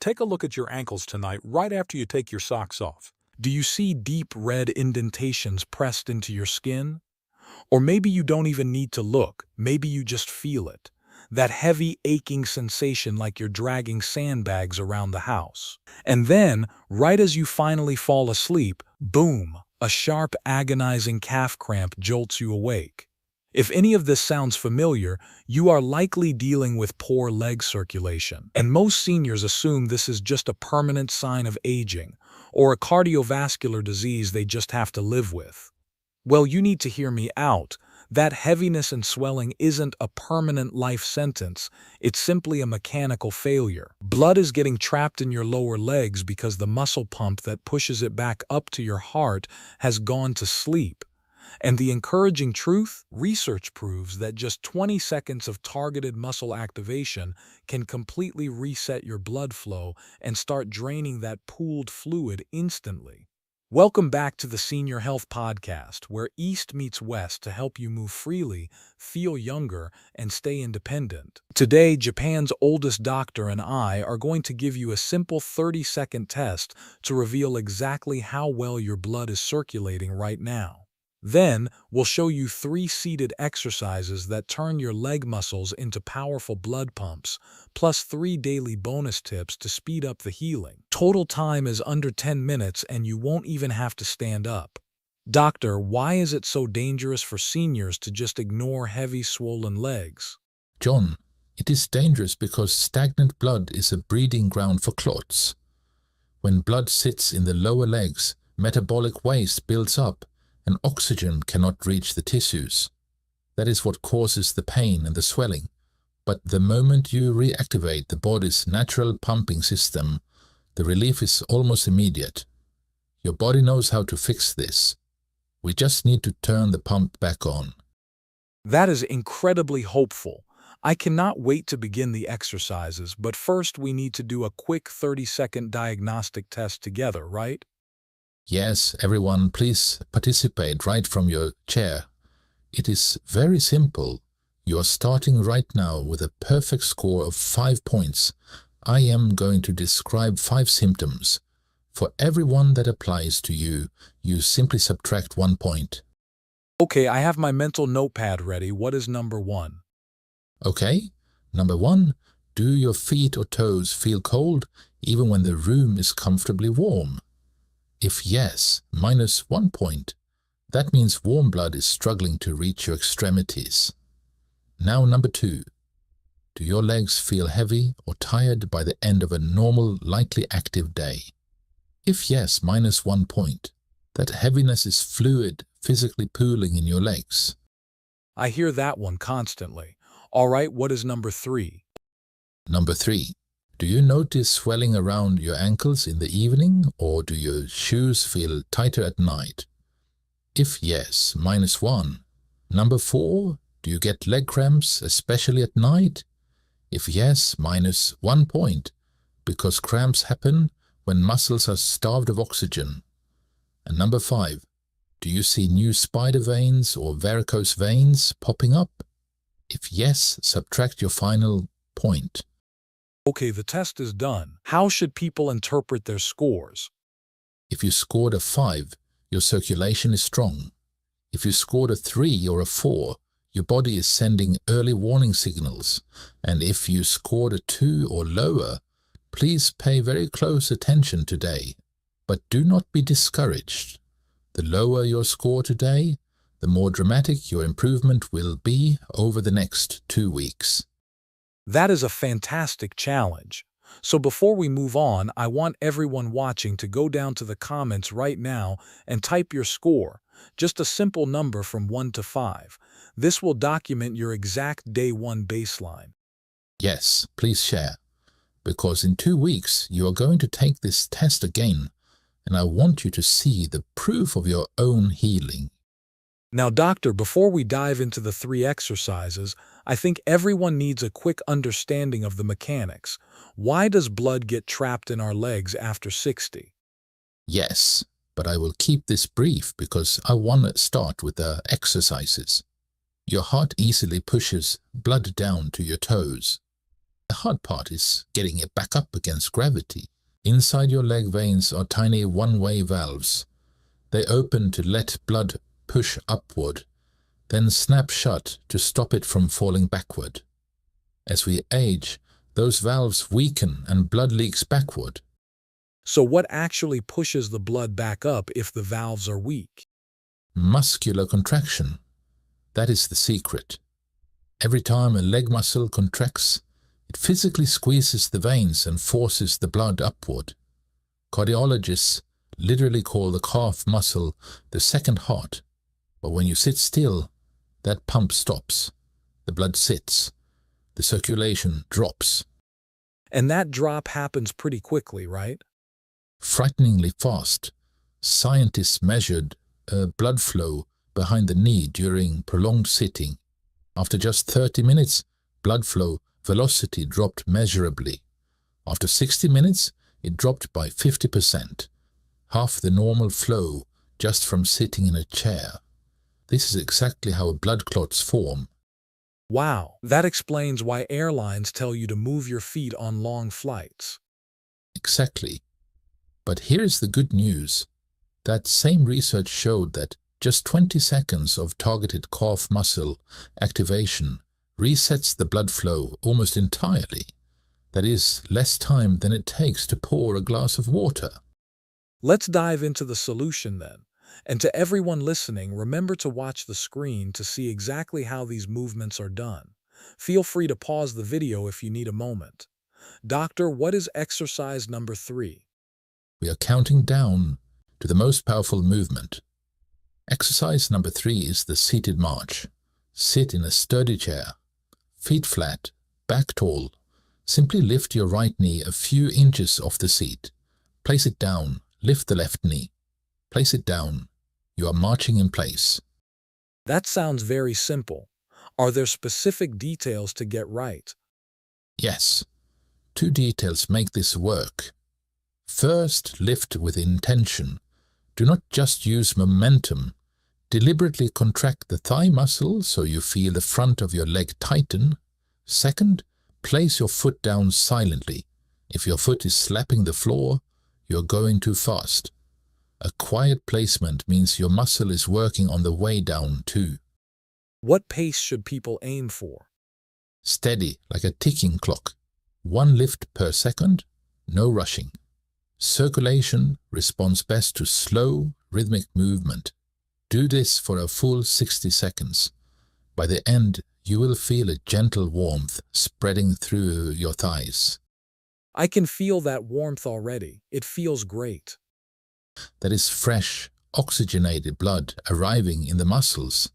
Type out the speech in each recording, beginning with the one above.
take a look at your ankles tonight right after you take your socks off. Do you see deep red indentations pressed into your skin? Or maybe you don't even need to look, maybe you just feel it. That heavy, aching sensation like you're dragging sandbags around the house. And then, right as you finally fall asleep, boom, a sharp, agonizing calf cramp jolts you awake. If any of this sounds familiar, you are likely dealing with poor leg circulation. And most seniors assume this is just a permanent sign of aging, or a cardiovascular disease they just have to live with. Well, you need to hear me out. That heaviness and swelling isn't a permanent life sentence, it's simply a mechanical failure. Blood is getting trapped in your lower legs because the muscle pump that pushes it back up to your heart has gone to sleep. And the encouraging truth? Research proves that just 20 seconds of targeted muscle activation can completely reset your blood flow and start draining that pooled fluid instantly. Welcome back to the Senior Health Podcast, where East meets West to help you move freely, feel younger, and stay independent. Today, Japan's oldest doctor and I are going to give you a simple 30-second test to reveal exactly how well your blood is circulating right now. Then, we'll show you 3 seated exercises that turn your leg muscles into powerful blood pumps, plus 3 daily bonus tips to speed up the healing. Total time is under 10 minutes and you won't even have to stand up. Doctor, why is it so dangerous for seniors to just ignore heavy, swollen legs? John, it is dangerous because stagnant blood is a breeding ground for clots. When blood sits in the lower legs, metabolic waste builds up and oxygen cannot reach the tissues. That is what causes the pain and the swelling. But the moment you reactivate the body's natural pumping system, the relief is almost immediate. Your body knows how to fix this. We just need to turn the pump back on. That is incredibly hopeful. I cannot wait to begin the exercises, but first we need to do a quick 30-second diagnostic test together, right? Yes, everyone, please participate right from your chair. It is very simple. You are starting right now with a perfect score of 5 points. I am going to describe 5 symptoms. For every one that applies to you, you simply subtract 1 point. Okay, I have my mental notepad ready. What is number 1? Okay, number 1, do your feet or toes feel cold even when the room is comfortably warm? If yes, minus 1 point. That means warm blood is struggling to reach your extremities. Now number 2. Do your legs feel heavy or tired by the end of a normal, lightly active day? If yes, minus 1 point. That heaviness is fluid, physically pooling in your legs. I hear that one constantly. All right, what is number 3? Number 3. Do you notice swelling around your ankles in the evening, or do your shoes feel tighter at night? If yes, minus 1. Number 4. Do you get leg cramps, especially at night? If yes, minus 1 point, because cramps happen when muscles are starved of oxygen. And number 5. Do you see new spider veins or varicose veins popping up? If yes, subtract your final point. Okay, the test is done. How should people interpret their scores? If you scored a 5, your circulation is strong. If you scored a 3 or a 4, your body is sending early warning signals. And if you scored a 2 or lower, please pay very close attention today. But do not be discouraged. The lower your score today, the more dramatic your improvement will be over the next 2 weeks. That is a fantastic challenge. So before we move on, I want everyone watching to go down to the comments right now and type your score, just a simple number from 1 to 5. This will document your exact day 1 baseline. Yes, please share, because in 2 weeks you are going to take this test again, and I want you to see the proof of your own healing. Now, doctor, before we dive into the 3 exercises, I think everyone needs a quick understanding of the mechanics. Why does blood get trapped in our legs after 60? Yes, but I will keep this brief because I want to start with the exercises. Your heart easily pushes blood down to your toes. The hard part is getting it back up against gravity. Inside your leg veins are tiny one-way valves. They open to let blood push upward, then snap shut to stop it from falling backward. As we age, those valves weaken and blood leaks backward. So what actually pushes the blood back up if the valves are weak? Muscular contraction. That is the secret. Every time a leg muscle contracts, it physically squeezes the veins and forces the blood upward. Cardiologists literally call the calf muscle the second heart. But when you sit still, that pump stops. The blood sits. The circulation drops. And that drop happens pretty quickly, right? Frighteningly fast. Scientists measured blood flow behind the knee during prolonged sitting. After just 30 minutes, blood flow velocity dropped measurably. After 60 minutes, it dropped by 50%, half the normal flow just from sitting in a chair. This is exactly how blood clots form. Wow, that explains why airlines tell you to move your feet on long flights. Exactly. But here's the good news. That same research showed that just 20 seconds of targeted calf muscle activation resets the blood flow almost entirely. That is less time than it takes to pour a glass of water. Let's dive into the solution then. And to everyone listening, remember to watch the screen to see exactly how these movements are done. Feel free to pause the video if you need a moment. Doctor, what is exercise number 3? We are counting down to the most powerful movement. Exercise number 3 is the seated march. Sit in a sturdy chair, feet flat, back tall. Simply lift your right knee a few inches off the seat. Place it down, lift the left knee. Place it down. You are marching in place. That sounds very simple. Are there specific details to get right? Yes. 2 details make this work. First, lift with intention. Do not just use momentum. Deliberately contract the thigh muscle so you feel the front of your leg tighten. Second, place your foot down silently. If your foot is slapping the floor, you're going too fast. A quiet placement means your muscle is working on the way down too. What pace should people aim for? Steady, like a ticking clock. 1 lift per second, no rushing. Circulation responds best to slow, rhythmic movement. Do this for a full 60 seconds. By the end, you will feel a gentle warmth spreading through your thighs. I can feel that warmth already. It feels great. That is fresh, oxygenated blood arriving in the muscles.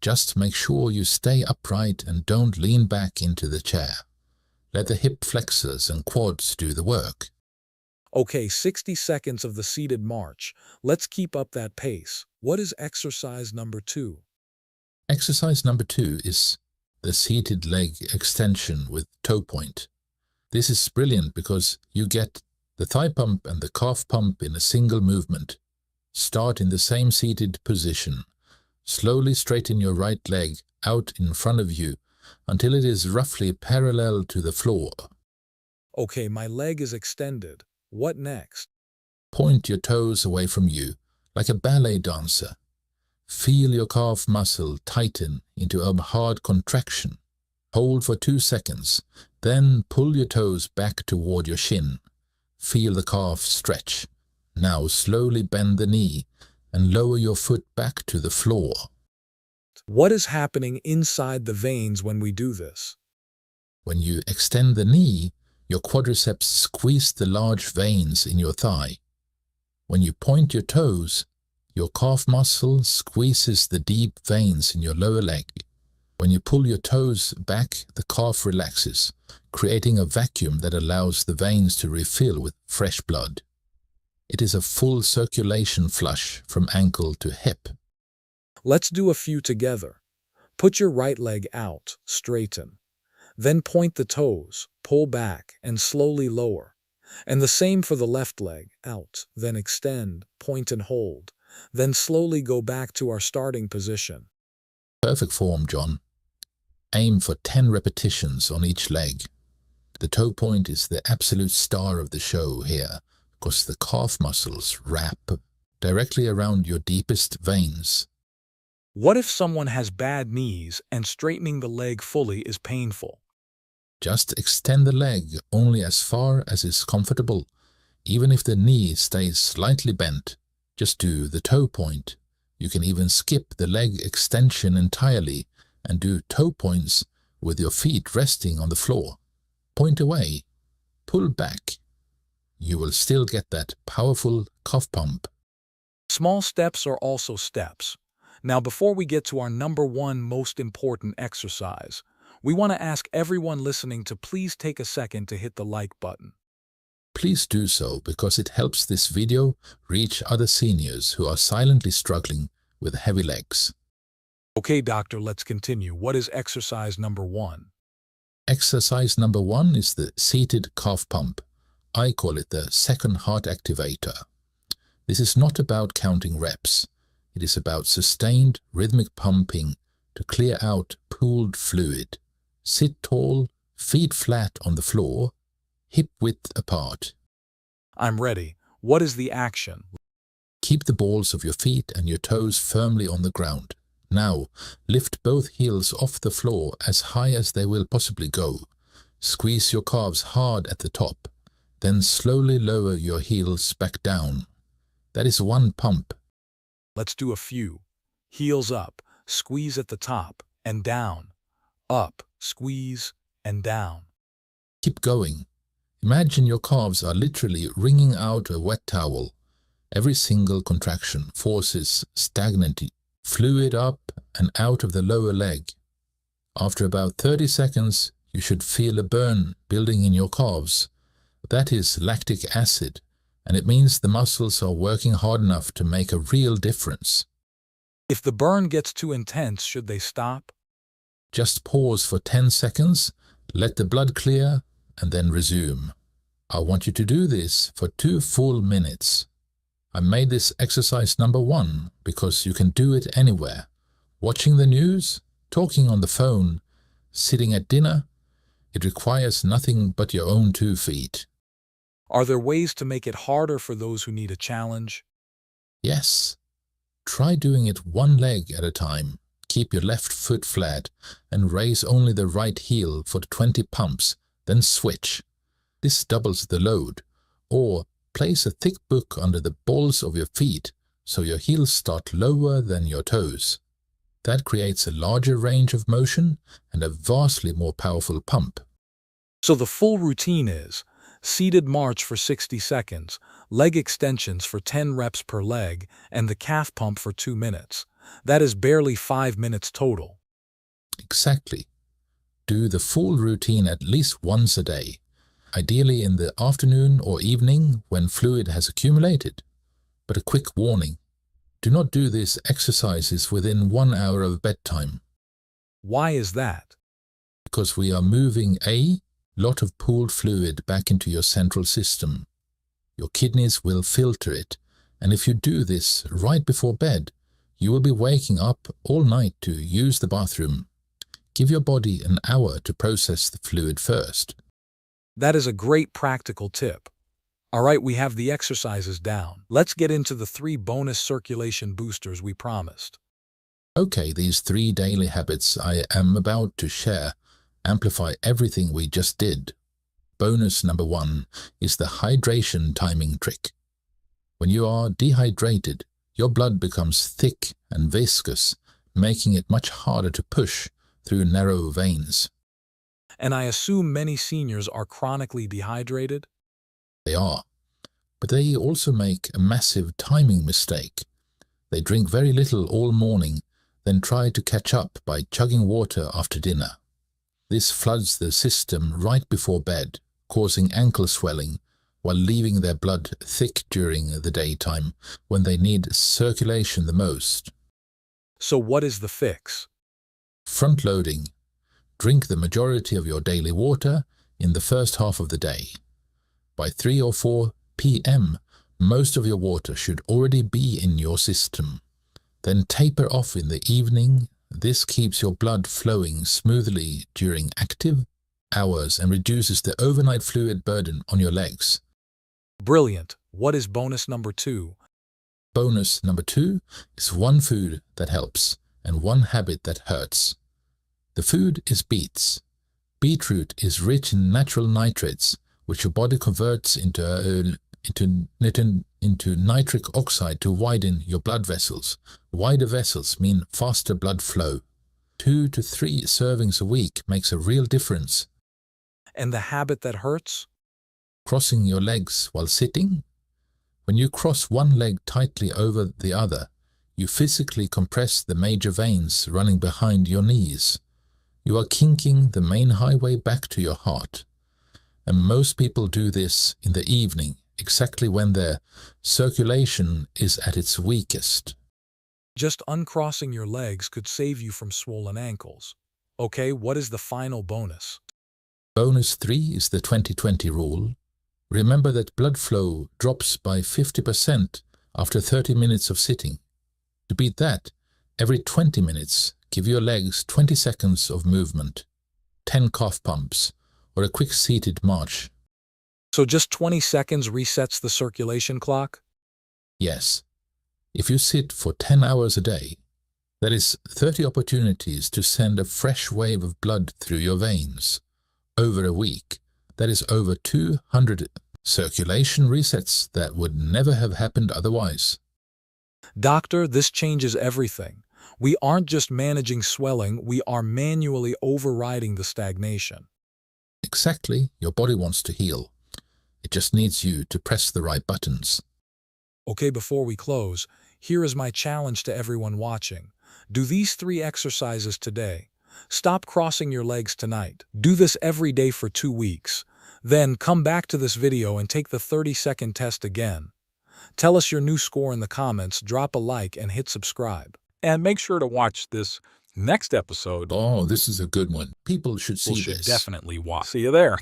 Just make sure you stay upright and don't lean back into the chair. Let the hip flexors and quads do the work. Okay, 60 seconds of the seated march. Let's keep up that pace. What is exercise number 2? Exercise number 2 is the seated leg extension with toe point. This is brilliant because you get the thigh pump and the calf pump in a single movement. Start in the same seated position. Slowly straighten your right leg out in front of you until it is roughly parallel to the floor. Okay, my leg is extended. What next? Point your toes away from you, like a ballet dancer. Feel your calf muscle tighten into a hard contraction. Hold for 2 seconds, then pull your toes back toward your shin. Feel the calf stretch. Now slowly bend the knee and lower your foot back to the floor. What is happening inside the veins when we do this? When you extend the knee, your quadriceps squeeze the large veins in your thigh. When you point your toes, your calf muscle squeezes the deep veins in your lower leg. When you pull your toes back, the calf relaxes, creating a vacuum that allows the veins to refill with fresh blood. It is a full circulation flush from ankle to hip. Let's do a few together. Put your right leg out, straighten. Then point the toes, pull back, and slowly lower. And the same for the left leg, out, then extend, point and hold. Then slowly go back to our starting position. Perfect form, John. Aim for 10 repetitions on each leg. The toe point is the absolute star of the show here, because the calf muscles wrap directly around your deepest veins. What if someone has bad knees and straightening the leg fully is painful? Just extend the leg only as far as is comfortable. Even if the knee stays slightly bent, just do the toe point. You can even skip the leg extension entirely and do toe points with your feet resting on the floor. Point away, pull back. You will still get that powerful calf pump. Small steps are also steps. Now, before we get to our number one most important exercise, we want to ask everyone listening to please take a second to hit the like button. Please do so because it helps this video reach other seniors who are silently struggling with heavy legs. Okay, doctor, let's continue. What is exercise number one? Exercise number one is the seated calf pump. I call it the second heart activator. This is not about counting reps. It is about sustained rhythmic pumping to clear out pooled fluid. Sit tall, feet flat on the floor, hip width apart. I'm ready. What is the action? Keep the balls of your feet and your toes firmly on the ground. Now, lift both heels off the floor as high as they will possibly go. Squeeze your calves hard at the top. Then slowly lower your heels back down. That is one pump. Let's do a few. Heels up, squeeze at the top, and down. Up, squeeze, and down. Keep going. Imagine your calves are literally wringing out a wet towel. Every single contraction forces stagnant fluid up and out of the lower leg. After about 30 seconds, you should feel a burn building in your calves. That is lactic acid, and it means the muscles are working hard enough to make a real difference. If the burn gets too intense, should they stop? Just pause for 10 seconds, let the blood clear, and then resume. I want you to do this for 2 full minutes. I made this exercise number one because you can do it anywhere. Watching the news, talking on the phone, sitting at dinner. It requires nothing but your own 2 feet. Are there ways to make it harder for those who need a challenge? Yes. Try doing it one leg at a time. Keep your left foot flat and raise only the right heel for 20 pumps, then switch. This doubles the load. Or place a thick book under the balls of your feet so your heels start lower than your toes. That creates a larger range of motion and a vastly more powerful pump. So the full routine is seated march for 60 seconds, leg extensions for 10 reps per leg, and the calf pump for 2 minutes. That is barely 5 minutes total. Exactly. Do the full routine at least once a day, ideally in the afternoon or evening when fluid has accumulated. But a quick warning, do not do these exercises within 1 hour of bedtime. Why is that? Because we are moving a lot of pooled fluid back into your central system. Your kidneys will filter it, and if you do this right before bed, you will be waking up all night to use the bathroom. Give your body an hour to process the fluid first. That is a great practical tip. All right, we have the exercises down. Let's get into the 3 bonus circulation boosters we promised. Okay, these 3 daily habits I am about to share amplify everything we just did. Bonus number 1 is the hydration timing trick. When you are dehydrated, your blood becomes thick and viscous, making it much harder to push through narrow veins. And I assume many seniors are chronically dehydrated? They are, but they also make a massive timing mistake. They drink very little all morning, then try to catch up by chugging water after dinner. This floods the system right before bed, causing ankle swelling, while leaving their blood thick during the daytime when they need circulation the most. So what is the fix? Front-loading. Drink the majority of your daily water in the first half of the day. By 3 or 4 p.m., most of your water should already be in your system. Then taper off in the evening. This keeps your blood flowing smoothly during active hours and reduces the overnight fluid burden on your legs. Brilliant. What is bonus number 2? Bonus number 2 is one food that helps and one habit that hurts. The food is beets. Beetroot is rich in natural nitrates, which your body converts into nitric oxide to widen your blood vessels. Wider vessels mean faster blood flow. 2 to 3 servings a week makes a real difference. And the habit that hurts? Crossing your legs while sitting. When you cross one leg tightly over the other, you physically compress the major veins running behind your knees. You are kinking the main highway back to your heart. And most people do this in the evening, exactly when their circulation is at its weakest. Just uncrossing your legs could save you from swollen ankles. Okay, what is the final bonus? Bonus 3 is the 20-20 rule. Remember that blood flow drops by 50% after 30 minutes of sitting. To beat that, every 20 minutes, give your legs 20 seconds of movement, 10 calf pumps, or a quick seated march. So just 20 seconds resets the circulation clock? Yes. If you sit for 10 hours a day, that is 30 opportunities to send a fresh wave of blood through your veins. Over a week, that is over 200 circulation resets that would never have happened otherwise. Doctor, this changes everything. We aren't just managing swelling, we are manually overriding the stagnation. Exactly, your body wants to heal. It just needs you to press the right buttons. Okay, before we close, here is my challenge to everyone watching. Do these 3 exercises today. Stop crossing your legs tonight. Do this every day for 2 weeks. Then come back to this video and take the 30-second test again. Tell us your new score in the comments, drop a like, and hit subscribe. And make sure to watch this next episode. Oh, this is a good one. People should see People should this. definitely watch. See you there.